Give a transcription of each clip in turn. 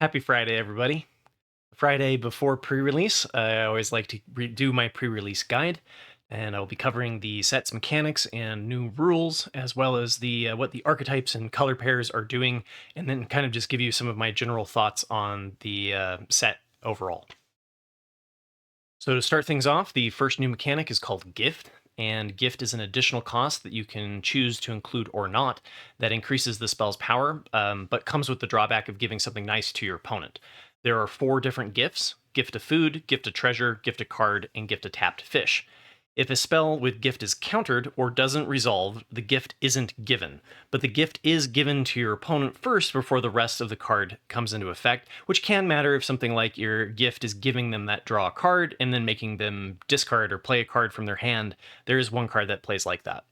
Happy Friday, everybody. Friday before pre-release, I always like to do my pre-release guide, and I'll be covering the set's mechanics and new rules, as well as the what the archetypes and color pairs are doing, and then kind of just give you some of my general thoughts on the set overall. So to start things off, the first new mechanic is called Gift, and Gift is an additional cost that you can choose to include or not that increases the spell's power, but comes with the drawback of giving something nice to your opponent. There are 4 different gifts: Gift of Food, Gift of Treasure, Gift of Card, and Gift of Tapped Fish. If a spell with gift is countered or doesn't resolve, the gift isn't given, but the gift is given to your opponent first before the rest of the card comes into effect, which can matter if something like your gift is giving them that draw a card and then making them discard or play a card from their hand. There is one card that plays like that.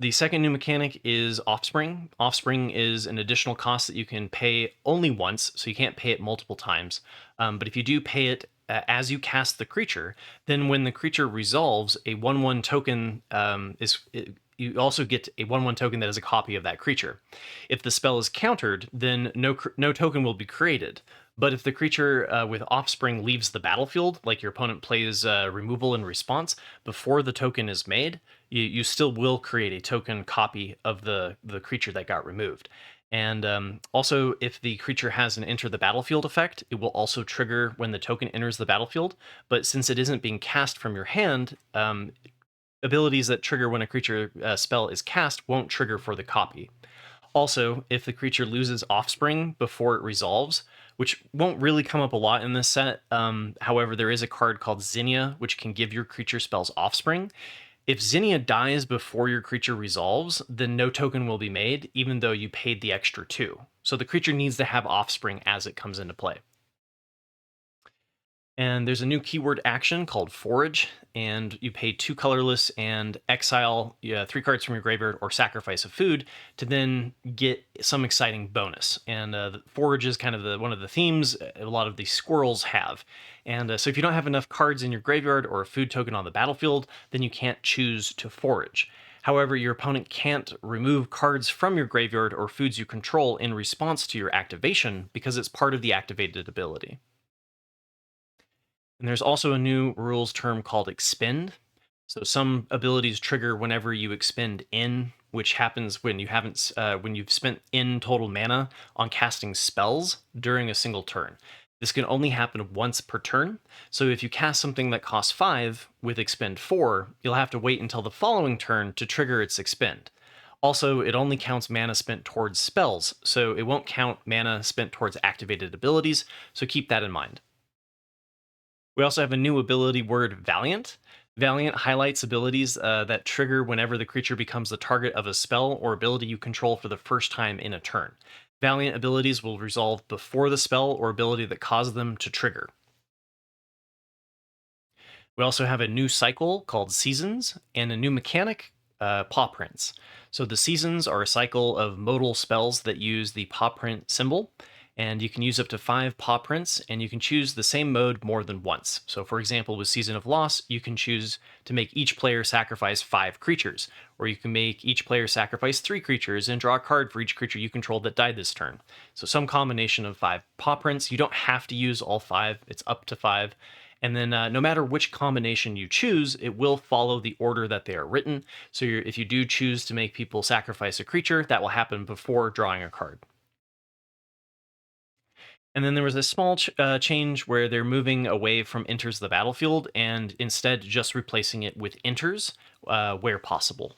The second new mechanic is Offspring. Offspring is an additional cost that you can pay only once, so you can't pay it multiple times. But if you do pay it as you cast the creature, then when the creature resolves, a 1/1 token you also get a 1/1 token that is a copy of that creature. If the spell is countered, then no token will be created. But if the creature with Offspring leaves the battlefield, like your opponent plays removal in response, before the token is made, you still will create a token copy of the creature that got removed. And also, if the creature has an enter the battlefield effect, it will also trigger when the token enters the battlefield. But since it isn't being cast from your hand, abilities that trigger when a creature spell is cast won't trigger for the copy. Also, if the creature loses Offspring before it resolves, which won't really come up a lot in this set, however, there is a card called Zinnia, which can give your creature spells Offspring. If Zinnia dies before your creature resolves, then no token will be made, even though you paid the extra 2. So the creature needs to have Offspring as it comes into play. And there's a new keyword action called Forage, and you pay 2 colorless and exile 3 cards from your graveyard or sacrifice a food to then get some exciting bonus. And Forage is kind of one of the themes a lot of these squirrels have. And so if you don't have enough cards in your graveyard or a food token on the battlefield, then you can't choose to forage. However, your opponent can't remove cards from your graveyard or foods you control in response to your activation because it's part of the activated ability. And there's also a new rules term called Expend. So some abilities trigger whenever you expend in, which happens when when you've spent in total mana on casting spells during a single turn. This can only happen once per turn. So if you cast something that costs 5 with Expend 4, you'll have to wait until the following turn to trigger its Expend. Also, it only counts mana spent towards spells, so it won't count mana spent towards activated abilities, so keep that in mind. We also have a new ability word, Valiant. Valiant highlights abilities that trigger whenever the creature becomes the target of a spell or ability you control for the first time in a turn. Valiant abilities will resolve before the spell or ability that caused them to trigger. We also have a new cycle called Seasons and a new mechanic, Paw Prints. So the Seasons are a cycle of modal spells that use the paw print symbol, and you can use up to 5 paw prints, and you can choose the same mode more than once. So for example, with Season of Loss, you can choose to make each player sacrifice 5 creatures, or you can make each player sacrifice 3 creatures and draw a card for each creature you control that died this turn. So some combination of 5 paw prints. You don't have to use all 5, it's up to 5. And then no matter which combination you choose, it will follow the order that they are written. So if you do choose to make people sacrifice a creature, that will happen before drawing a card. And then there was a small change where they're moving away from enters the battlefield and instead just replacing it with enters where possible.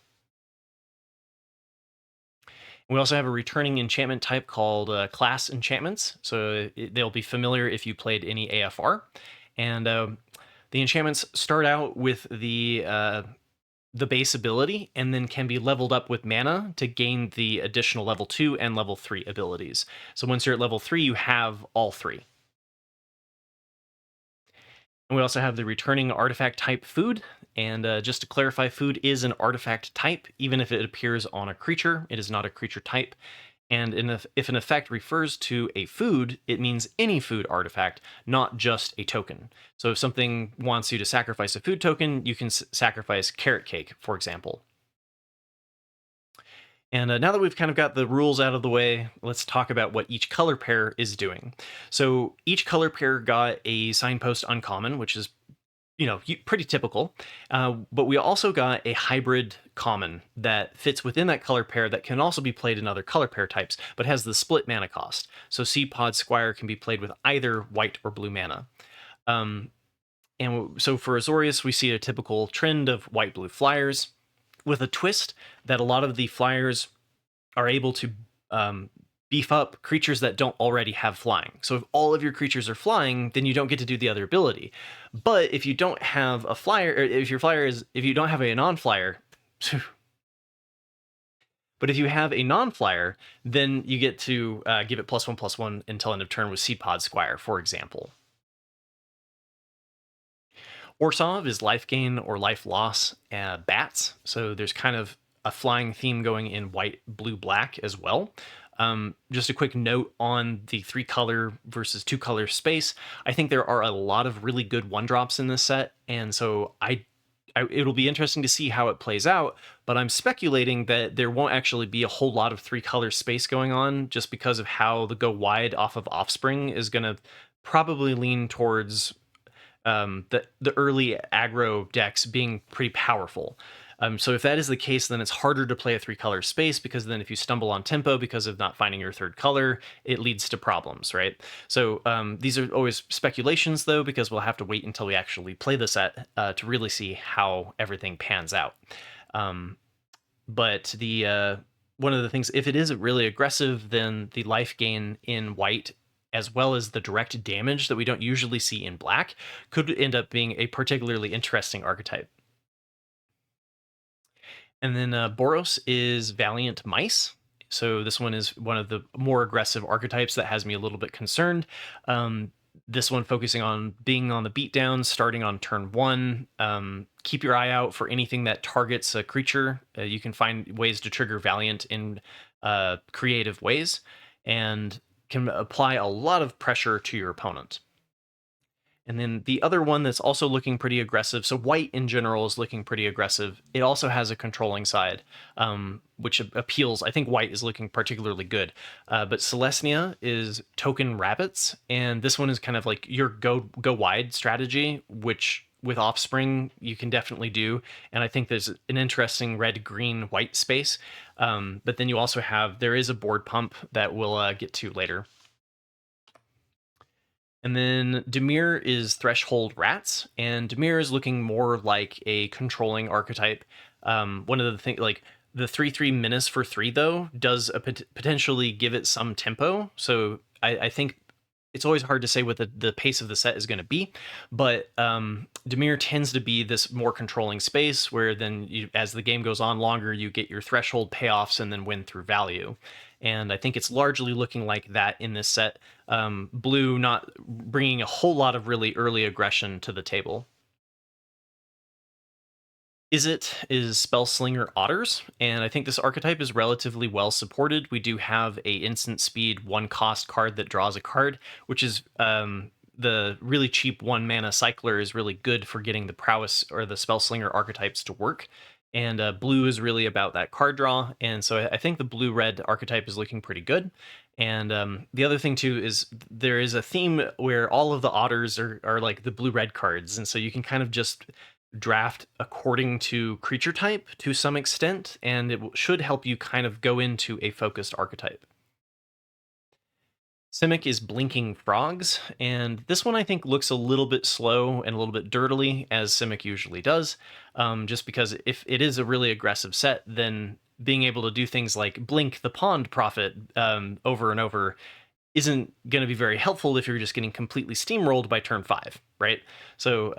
We also have a returning enchantment type called class enchantments. So they'll be familiar if you played any AFR. And the enchantments start out with the base ability and then can be leveled up with mana to gain the additional level 2 and level 3 abilities. So once you're at level 3, you have all 3. And we also have the returning artifact type food. And just to clarify, food is an artifact type, even if it appears on a creature. It is not a creature type. And if an effect refers to a food, it means any food artifact, not just a token. So if something wants you to sacrifice a food token, you can sacrifice carrot cake, for example. And now that we've kind of got the rules out of the way, let's talk about what each color pair is doing. So each color pair got a signpost uncommon, which is pretty typical. But we also got a hybrid common that fits within that color pair that can also be played in other color pair types, but has the split mana cost. So Seed Pod Squire can be played with either white or blue mana. And so for Azorius, we see a typical trend of white-blue flyers with a twist that a lot of the flyers are able to beef up creatures that don't already have flying. So if all of your creatures are flying, then you don't get to do the other ability. But if you don't have a flyer, or if you don't have a non-flyer, but if you have a non-flyer, then you get to give it +1/+1 until end of turn with Seed Pod Squire, for example. Orsov is life gain or life loss bats. So there's kind of a flying theme going in white, blue, black as well. Just a quick note on the 3-color versus 2-color space. I think there are a lot of really good 1-drops in this set, and so it'll be interesting to see how it plays out, but I'm speculating that there won't actually be a whole lot of 3-color space going on just because of how the go wide off of Offspring is going to probably lean towards the early aggro decks being pretty powerful. So if that is the case, then it's harder to play a 3-color space, because then if you stumble on tempo because of not finding your 3rd color, it leads to problems, right? So these are always speculations, though, because we'll have to wait until we actually play the set to really see how everything pans out. But one of the things, if it is really aggressive, then the life gain in white, as well as the direct damage that we don't usually see in black, could end up being a particularly interesting archetype. And then Boros is Valiant Mice. So this one is one of the more aggressive archetypes that has me a little bit concerned. This one focusing on being on the beatdown, starting on turn 1. Keep your eye out for anything that targets a creature. You can find ways to trigger Valiant in creative ways, and can apply a lot of pressure to your opponent. And then the other one that's also looking pretty aggressive, so white in general is looking pretty aggressive. It also has a controlling side, which appeals. I think white is looking particularly good. But Celestia is token rabbits, and this one is kind of like your go wide strategy, which with Offspring you can definitely do. And I think there's an interesting red, green, white space. But then you also there is a board pump that we'll get to later. And then Dimir is Threshold Rats, and Dimir is looking more like a controlling archetype. One of the things, like the 3/3 Menace for 3, though, does potentially give it some tempo. So I think it's always hard to say what the pace of the set is going to be, but Dimir tends to be this more controlling space where then as the game goes on longer, you get your threshold payoffs and then win through value. And I think it's largely looking like that in this set. Blue not bringing a whole lot of really early aggression to the table. Is Spellslinger Otters, and I think this archetype is relatively well supported. We do have a instant speed 1-cost card that draws a card, which is the really cheap 1-mana cycler is really good for getting the prowess or the Spellslinger archetypes to work. And blue is really about that card draw, and so I think the blue-red archetype is looking pretty good. And the other thing too is there is a theme where all of the otters are like the blue-red cards, and so you can kind of just draft according to creature type to some extent, and it should help you kind of go into a focused archetype. Simic is Blinking Frogs, and this one I think looks a little bit slow and a little bit dirtily, as Simic usually does, just because if it is a really aggressive set, then being able to do things like Blink the Pond Prophet over and over isn't going to be very helpful if you're just getting completely steamrolled by turn 5, right? So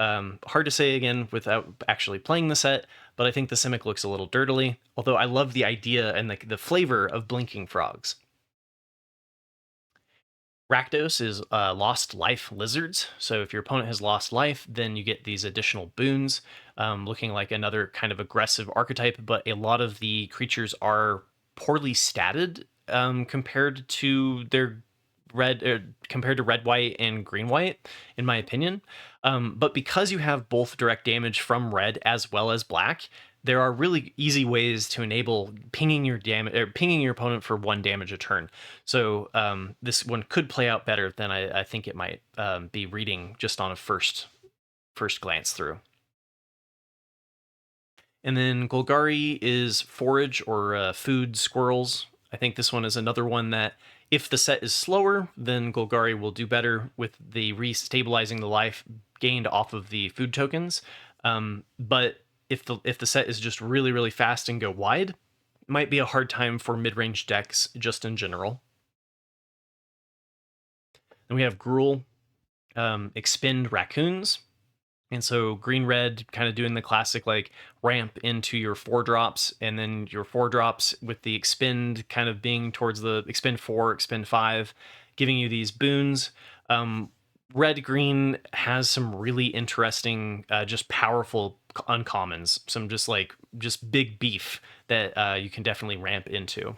hard to say again without actually playing the set, but I think the Simic looks a little dirtily, although I love the idea and the flavor of Blinking Frogs. Rakdos is Lost Life Lizards. So if your opponent has lost life, then you get these additional boons, looking like another kind of aggressive archetype, but a lot of the creatures are poorly statted compared to their compared to red white and green white, in my opinion. But because you have both direct damage from red as well as black, there are really easy ways to enable pinging your damage or pinging your opponent for 1 damage a turn. So this one could play out better than I think it might be reading just on a first glance through. And then Golgari is forage or food squirrels. I think this one is another one that if the set is slower, then Golgari will do better with the restabilizing the life gained off of the food tokens. But if the set is just really fast and go wide, it might be a hard time for mid-range decks just in general. Then we have Gruul, Expend raccoons. And so green red kind of doing the classic like ramp into your 4-drops, and then your 4-drops with the expend kind of being towards the expend 4, expend 5, giving you these boons. Red green has some really interesting, just powerful uncommons, some just big beef that you can definitely ramp into.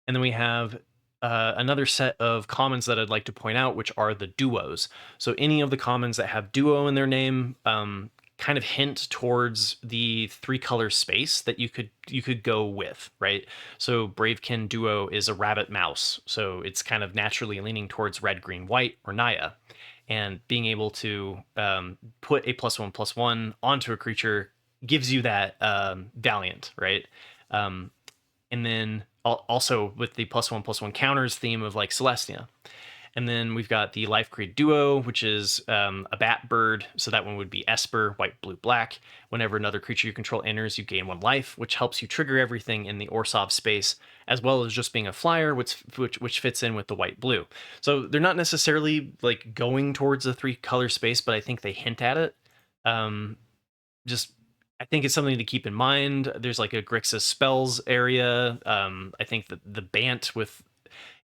And then we have another set of commons that I'd like to point out, which are the duos. So any of the commons that have duo in their name kind of hint towards the 3-color space that you could go with, right? So Bravekin duo is a rabbit mouse, so it's kind of naturally leaning towards red, green, white, or Naya. And being able to put a +1/+1 onto a creature gives you that Valiant, right? And then also with the +1/+1 counters theme of like Celestia. And then we've got the Life Creed Duo, which is a bat bird. So that one would be Esper, white, blue, black. Whenever another creature you control enters, you gain 1 life, which helps you trigger everything in the Orsov space, as well as just being a flyer, which fits in with the white, blue. So they're not necessarily like going towards a 3-color space, but I think they hint at it. Just I think it's something to keep in mind. There's like a Grixis spells area. I think that the Bant with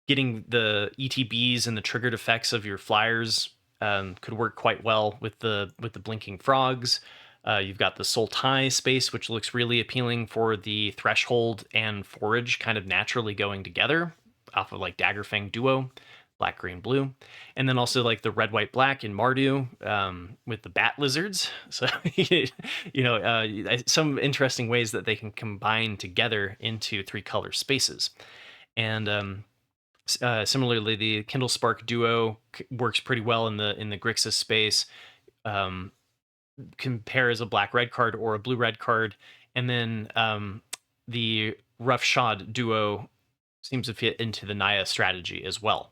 getting the ETBs and the triggered effects of your flyers could work quite well with the blinking frogs. You've got the Sultai space, which looks really appealing for the Threshold and Forage kind of naturally going together off of like Daggerfang duo, black, green, blue. And then also like the red, white, black in Mardu with the bat lizards. So, some interesting ways that they can combine together into 3-color spaces. And similarly, the Kindle Spark duo works pretty well in the Grixis space. Can pair as a black-red card or a blue-red card. And then the Rough Shod duo seems to fit into the Naya strategy as well.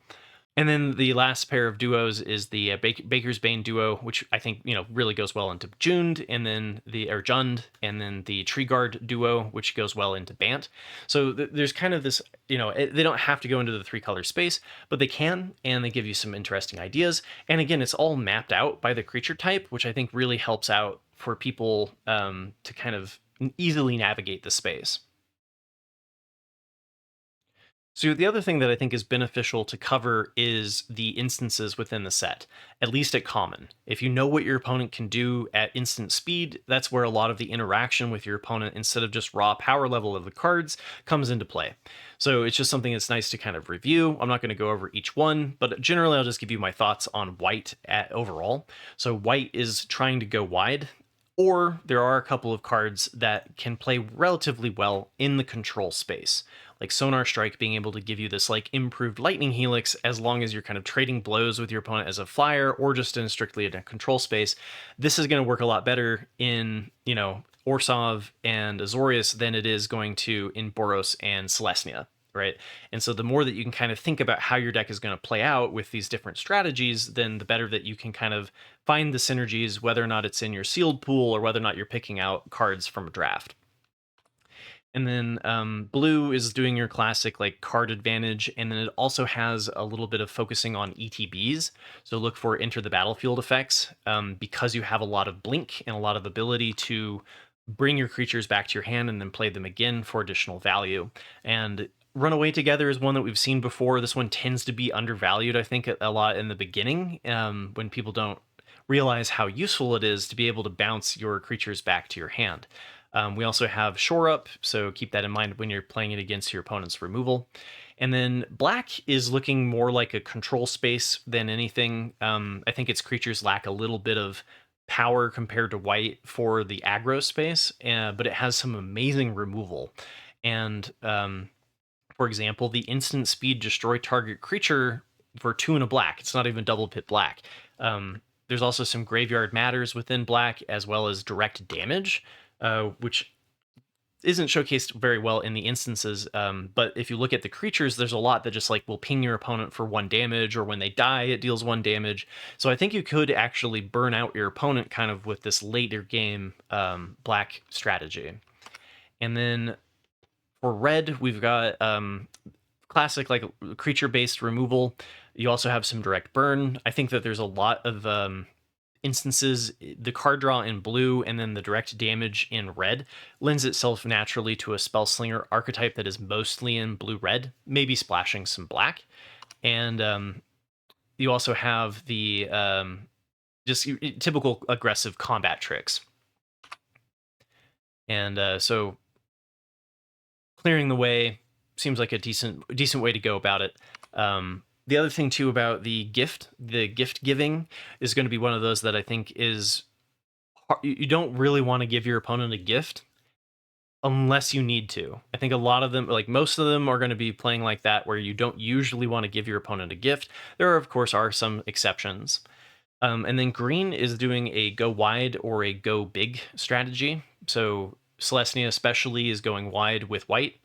And then the last pair of duos is the Baker's Bane duo, which I think really goes well into Jund, and then Jund, and then the Tree Guard duo, which goes well into Bant. So there's kind of this, they don't have to go into the 3-color space, but they can, and they give you some interesting ideas. And again, it's all mapped out by the creature type, which I think really helps out for people to kind of easily navigate the space. So the other thing that I think is beneficial to cover is the instances within the set, at least at common. If you know what your opponent can do at instant speed, that's where a lot of the interaction with your opponent, instead of just raw power level of the cards, comes into play. So it's just something that's nice to kind of review. I'm not going to go over each one, but generally I'll just give you my thoughts on white overall. So white is trying to go wide, or there are a couple of cards that can play relatively well in the control space, like Sonar Strike being able to give you this like improved lightning helix as long as you're kind of trading blows with your opponent as a flyer or just in strictly a control space. This is going to work a lot better in, Orsov and Azorius than it is going to in Boros and Celestia, right? And so the more that you can kind of think about how your deck is going to play out with these different strategies, then the better that you can kind of find the synergies, whether or not it's in your sealed pool or whether or not you're picking out cards from a draft. And then blue is doing your classic like card advantage, and then it also has a little bit of focusing on ETBs. So look for enter the battlefield effects because you have a lot of blink and a lot of ability to bring your creatures back to your hand and then play them again for additional value. And Runaway Together is one that we've seen before. This one tends to be undervalued, I think, a lot in the beginning when people don't realize how useful it is to be able to bounce your creatures back to your hand. We also have Shore Up, so keep that in mind when you're playing it against your opponent's removal. And then black is looking more like a control space than anything. I think its creatures lack a little bit of power compared to white for the aggro space, but it has some amazing removal. And for example, the instant speed destroy target creature for 2 and a black. It's not even double pit black. There's also some graveyard matters within black, as well as direct damage, which isn't showcased very well in the instances. But if you look at the creatures, there's a lot that just like will ping your opponent for 1 damage, or when they die, it deals 1 damage. So I think you could actually burn out your opponent kind of with this later game black strategy. And then for red, we've got classic like creature-based removal. You also have some direct burn. I think that there's a lot of instances, the card draw in blue and then the direct damage in red lends itself naturally to a Spellslinger archetype that is mostly in blue-red, maybe splashing some black. And you also have the just typical aggressive combat tricks. And so clearing the way seems like a decent way to go about it. The other thing too about the gift giving is going to be one of those that I think is you don't really want to give your opponent a gift unless you need to. I think a lot of them, like most of them, are going to be playing like that, where you don't usually want to give your opponent a gift. There, of course, are some exceptions. And then green is doing a go wide or a go big strategy. So Celestia especially is going wide with white.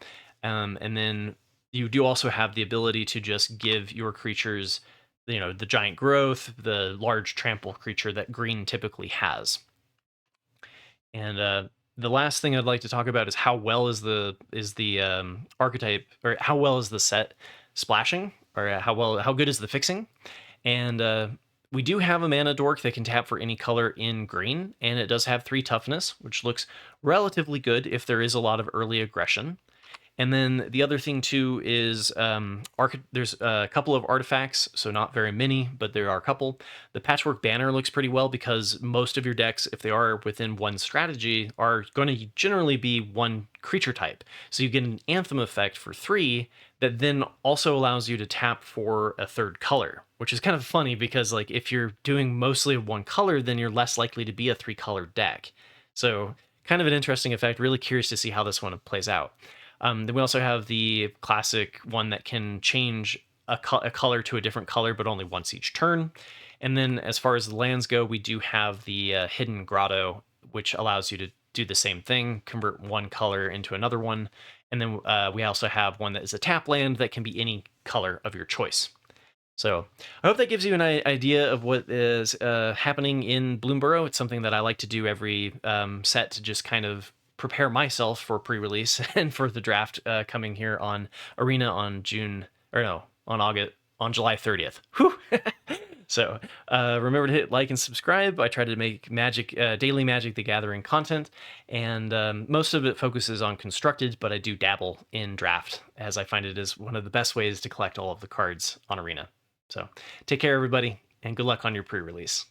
And then you do also have the ability to just give your creatures, the giant growth, the large trample creature that green typically has. And the last thing I'd like to talk about is how well is the archetype, or how well is the set splashing, or how good is the fixing. And we do have a mana dork that can tap for any color in green, and it does have 3 toughness, which looks relatively good if there is a lot of early aggression. And then the other thing too is there's a couple of artifacts, so not very many, but there are a couple. The Patchwork Banner looks pretty well because most of your decks, if they are within one strategy, are going to generally be 1 creature type. So you get an Anthem effect for 3 that then also allows you to tap for a 3rd color, which is kind of funny because like if you're doing mostly 1 color, then you're less likely to be a 3-color deck. So kind of an interesting effect. Really curious to see how this one plays out. Then we also have the classic one that can change a color to a different color, but only once each turn. And then as far as the lands go, we do have the Hidden Grotto, which allows you to do the same thing, convert 1 color into another one. And then we also have one that is a tap land that can be any color of your choice. So I hope that gives you an idea of what is happening in Bloomburrow. It's something that I like to do every set to just kind of prepare myself for pre-release and for the draft coming here on Arena on July 30th. Whew. So remember to hit like and subscribe. I try to make daily Magic the Gathering content, and most of it focuses on constructed, but I do dabble in draft, as I find it is one of the best ways to collect all of the cards on Arena. So take care, everybody, and good luck on your pre-release.